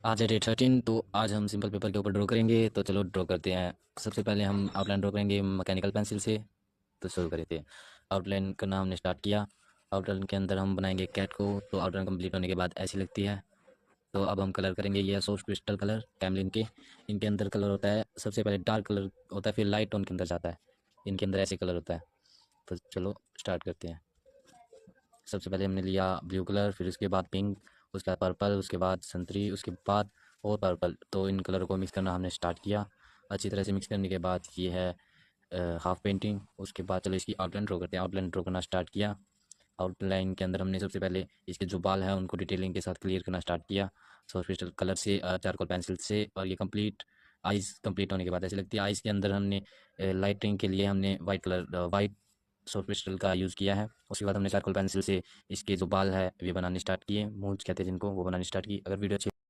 आज है डेट 13। तो आज हम सिंपल पेपर के ऊपर ड्रॉ करेंगे। तो चलो ड्रॉ करते हैं। सबसे पहले हम आउटलाइन ड्रॉ करेंगे मैकेनिकल पेंसिल से। तो शुरू करते हैं। आउटलाइन करना हमने स्टार्ट किया। आउटलाइन के अंदर हम बनाएंगे कैट को। तो आउटलाइन कंप्लीट होने के बाद ऐसी लगती है। तो अब हम कलर करेंगे। ये सॉफ्ट क्रिस्टल कलर कैमलिन के। इनके अंदर कलर होता है, सबसे पहले डार्क कलर होता है, फिर लाइट टोन के अंदर जाता है। इनके अंदर ऐसे कलर होता है। तो चलो स्टार्ट करते हैं। सबसे पहले हमने लिया ब्लू कलर, फिर उसके बाद पिंक, उसके बाद पर्पल, उसके बाद संतरी, उसके बाद और पर्पल। तो इन कलर को मिक्स करना हमने स्टार्ट किया। अच्छी तरह से मिक्स करने के बाद ये है हाफ पेंटिंग। उसके बाद चलो इसकी आउटलाइन ड्रॉ करते हैं। आउटलाइन ड्रॉ करना स्टार्ट किया। आउटलाइन के अंदर हमने सबसे पहले इसके जो बाल हैं उनको डिटेलिंग के साथ क्लियर करना स्टार्ट किया सॉफ्ट क्रिस्टल कलर से, चारकोल पेंसिल से। और ये कंप्लीट आइज़ कंप्लीट होने के बाद ऐसी लगती है। आइज़ के अंदर हमने लाइटिंग के लिए हमने वाइट सॉफ्ट क्रिस्टल का यूज़ किया है। उसके बाद हमने चारकोल पेंसिल से इसके जो बाल है वे बनाने स्टार्ट किए, मूंछ कहते हैं जिनको, वो बनाने स्टार्ट की। अगर वीडियो अच्छी